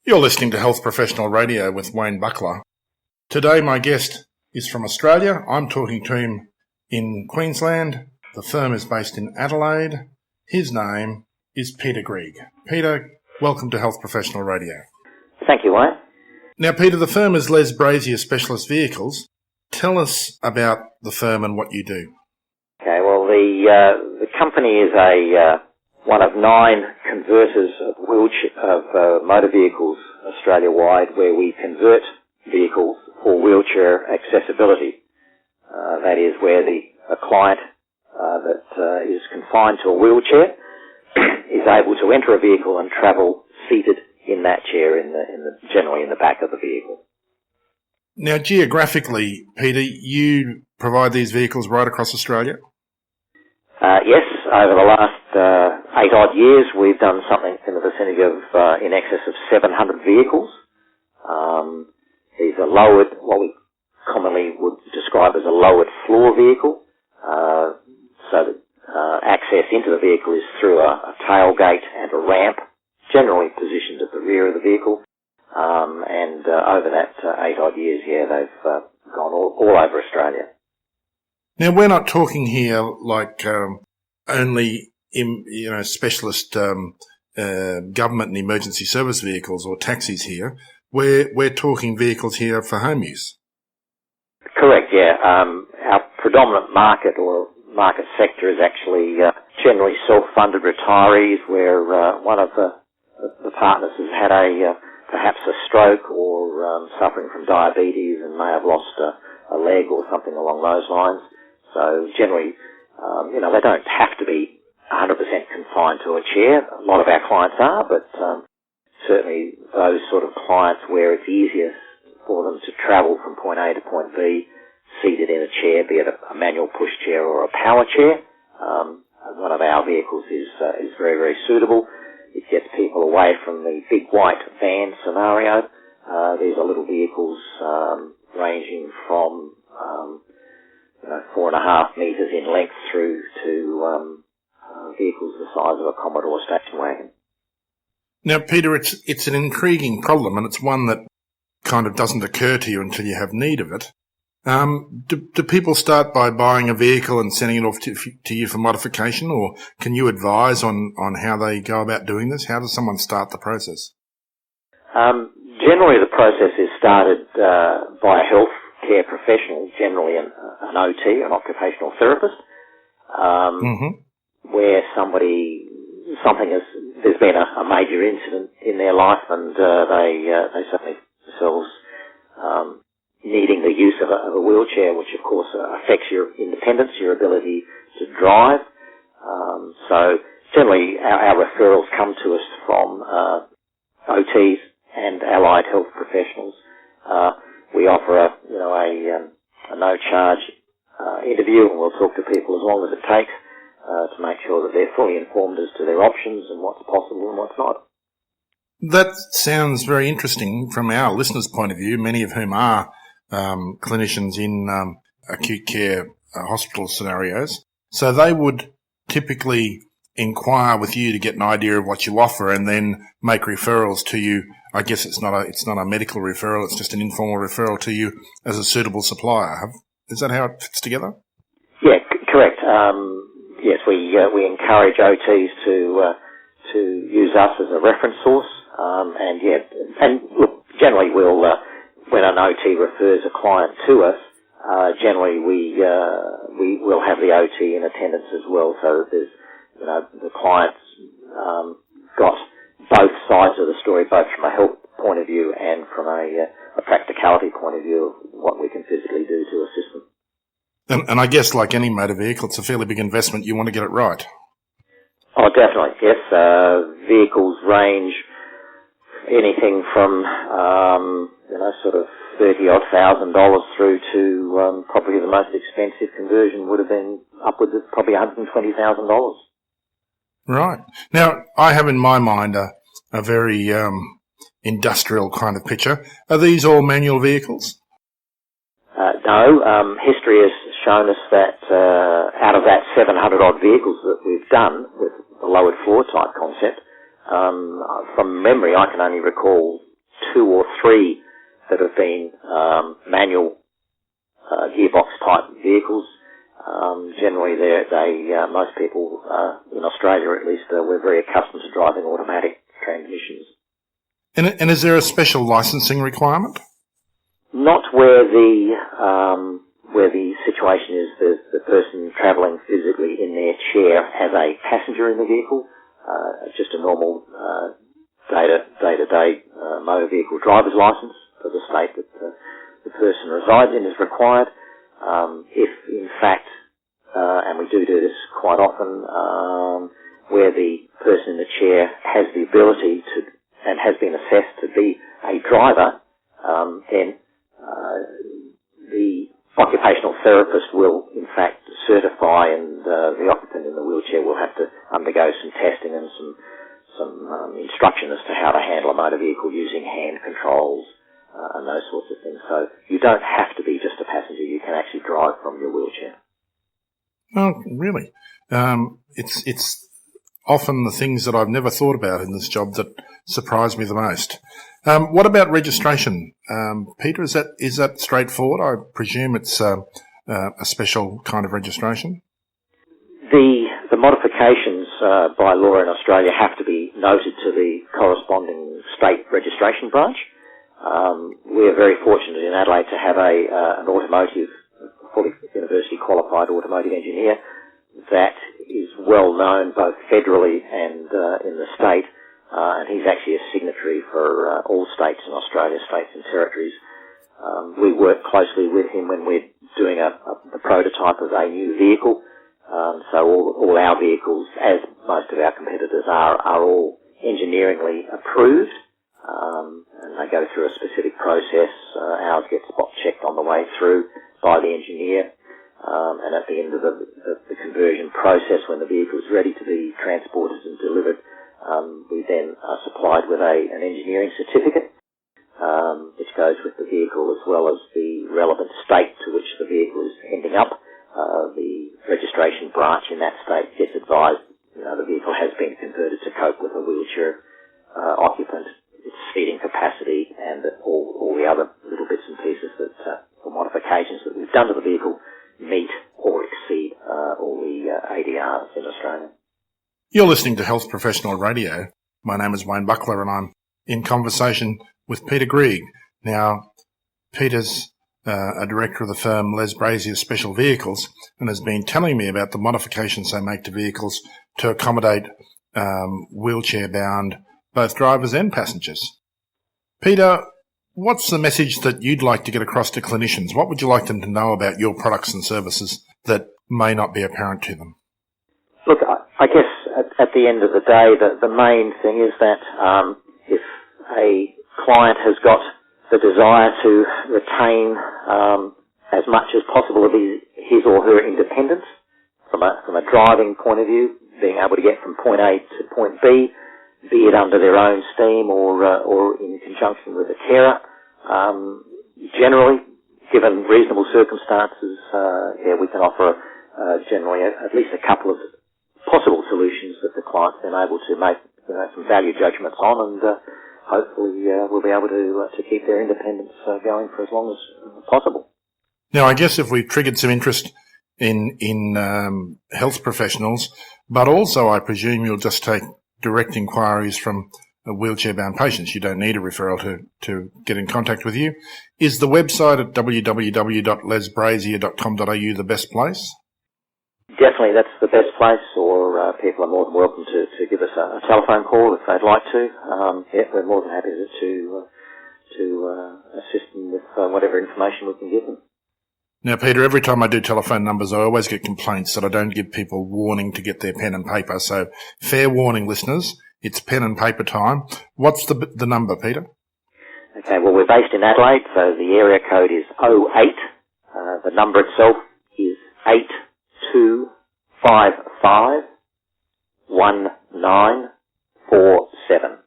You're listening to Health Professional Radio with Wayne Buckler. Today my guest is from Australia. I'm talking to him in Queensland. The firm is based in Adelaide. His name is Peter Greig. Peter, welcome to Health Professional Radio. Thank you, Wayne. Now, Peter, the firm is Les Brazier Special Vehicles. Tell us about the firm and what you do. Okay, well, the company is one of 9 converters of motor vehicles Australia-wide, where we convert vehicles for wheelchair accessibility. That is where a client that is confined to a wheelchair is able to enter a vehicle and travel seated in that chair, generally in the back of the vehicle. Now, geographically, Peter, you provide these vehicles right across Australia? Yes, over the last 8 odd years, we've done something in the vicinity of in excess of 700 vehicles. These are lowered, what we commonly would describe as a lowered floor vehicle, so that access into the vehicle is through a tailgate and a ramp, generally positioned at the rear of the vehicle. And over that 8 odd years, they've gone all over Australia. Now, we're not talking here like only specialist government and emergency service vehicles or taxis here. We're talking vehicles here for home use. Correct, yeah. Our predominant market or market sector is actually generally self-funded retirees, where one of the partners has had perhaps a stroke or suffering from diabetes and may have lost a leg or something along those lines. So generally, they don't have to be 100% confined to a chair. A lot of our clients are, but certainly those sort of clients where it's easiest for them to travel from point A to point B seated in a chair, be it a manual push chair or a power chair. One of our vehicles is very, very suitable. It gets people away from the big white van scenario. These are little vehicles ranging from 4.5 metres in length through to vehicles the size of a Commodore station wagon. Now, Peter, it's an intriguing problem, and it's one that kind of doesn't occur to you until you have need of it. Do people start by buying a vehicle and sending it off to you for modification, or can you advise on how they go about doing this? How does someone start the process? Generally, the process is started by a health care professional, generally an OT, an occupational therapist, where there's been a major incident in their life, and they certainly themselves needing the use of a wheelchair, which of course affects your independence, your ability to drive. So generally our referrals come to us from OTs and allied health professionals. We offer a no-charge interview, and we'll talk to people as long as it takes to make sure that they're fully informed as to their options and what's possible and what's not. That sounds very interesting from our listeners' point of view, many of whom are clinicians in acute care hospital scenarios. So they would typically inquire with you to get an idea of what you offer and then make referrals to you. I guess it's not a medical referral, it's just an informal referral to you as a suitable supplier. Is that how it fits together? Yeah, correct. Yes, we encourage OTs to use us as a reference source, and look, generally we'll when an OT refers a client to us, generally we will have the OT in attendance as well, so that there's the client's got both sides of the story, both from a health point of view and from a practicality point of view of what we can physically do to assist them. And I guess, like any motor vehicle, it's a fairly big investment. You want to get it right. Oh, definitely, yes. Vehicles range anything from, sort of $30,000 through to probably the most expensive conversion would have been upwards of probably $120,000. Right. Now, I have in my mind a very industrial kind of picture. Are these all manual vehicles? No. History has shown us that out of that 700-odd vehicles that we've done with the lowered floor type concept, from memory I can only recall 2 or 3 that have been manual gearbox type vehicles. Generally, most people in Australia, at least, we're very accustomed to driving automatic transmissions. And is there a special licensing requirement? Not where the situation is the person travelling physically in their chair as a passenger in the vehicle. Just a normal day-to-day motor vehicle driver's licence for the state that the person resides in is required. If in fact, and we do this quite often, where the person in the chair has the ability to and has been assessed to be a driver, then the occupational therapist will in fact certify, and the occupant in the wheelchair will have to undergo some testing and some instruction as to how to handle a motor vehicle using hand controls and those sorts of things. So you don't have to be just a passenger. You can actually drive from your wheelchair. Oh, really? It's often the things that I've never thought about in this job that surprise me the most. What about registration, Peter? Is that straightforward? I presume it's a special kind of registration. The modifications by law in Australia have to be noted to the corresponding state registration branch. We are very fortunate in Adelaide to have an automotive, fully university qualified automotive engineer that is well known both federally and in the state, and he's actually a signatory for all states in Australia, states and territories. We work closely with him when we're doing the prototype of a new vehicle. So all our vehicles, as most of our competitors are all engineeringly approved, and they go through a specific process. Ours gets spot checked on the way through by the engineer, and at the end of the conversion process, when the vehicle is ready to be transported and delivered, we then are supplied with an engineering certificate, which goes with the vehicle as well as the relevant state to which the vehicle is ending up. The registration branch in that state gets advised, the vehicle has been converted to cope with a wheelchair occupant, its seating capacity, and all the other little bits and pieces that or modifications that we've done to the vehicle meet or exceed all the ADRs in Australia. You're listening to Health Professional Radio. My name is Wayne Buckler, and I'm in conversation with Peter Greig. Now, Peter's a director of the firm Les Brazier Special Vehicles and has been telling me about the modifications they make to vehicles to accommodate wheelchair-bound both drivers and passengers. Peter, what's the message that you'd like to get across to clinicians? What would you like them to know about your products and services that may not be apparent to them? Look, I guess at the end of the day, the main thing is that if a client has got the desire to retain as much as possible of his or her independence from a driving point of view, being able to get from point A to point B, be it under their own steam or in conjunction with a carer. Generally, given reasonable circumstances, we can offer generally at least a couple of possible solutions that the client's then able to make some value judgments on, and hopefully we'll be able to keep their independence going for as long as possible. Now, I guess if we've triggered some interest in health professionals, but also I presume you'll just take direct inquiries from wheelchair-bound patients. You don't need a referral to get in contact with you. Is the website at www.lesbrazier.com.au the best place? Definitely, that's the best place, or people are more than welcome to give us a telephone call if they'd like to. We're more than happy to assist them with whatever information we can give them. Now, Peter, every time I do telephone numbers, I always get complaints that I don't give people warning to get their pen and paper. So, fair warning, listeners, it's pen and paper time. What's the number, Peter? Okay, well, we're based in Adelaide, so the area code is 08. The number itself is 82551947.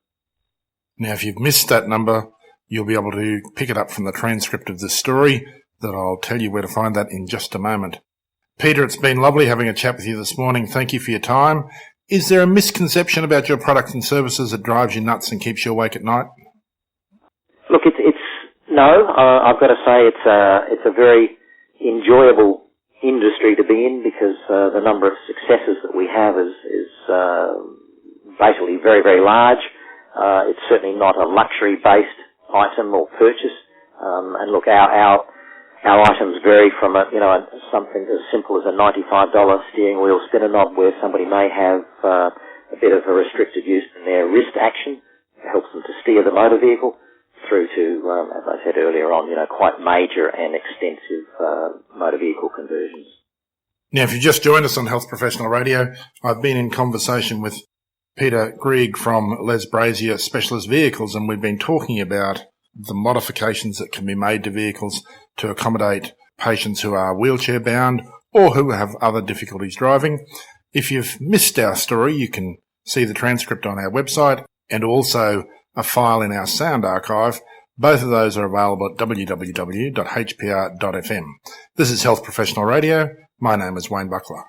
Now, if you've missed that number, you'll be able to pick it up from the transcript of this story that I'll tell you where to find that in just a moment. Peter, it's been lovely having a chat with you this morning. Thank you for your time. Is there a misconception about your products and services that drives you nuts and keeps you awake at night? Look, I've got to say it's a very enjoyable industry to be in because the number of successes that we have is basically very, very large. It's certainly not a luxury-based item or purchase. And look, our items vary from something as simple as a $95 steering wheel spinner knob where somebody may have a bit of a restricted use in their wrist action. It helps them to steer the motor vehicle through to, as I said earlier on, quite major and extensive motor vehicle conversions. Now, if you just joined us on Health Professional Radio, I've been in conversation with Peter Greig from Les Brazier Special Vehicles, and we've been talking about the modifications that can be made to vehicles to accommodate patients who are wheelchair bound or who have other difficulties driving. If you've missed our story, you can see the transcript on our website and also a file in our sound archive. Both of those are available at www.hpr.fm. This is Health Professional Radio. My name is Wayne Buckler.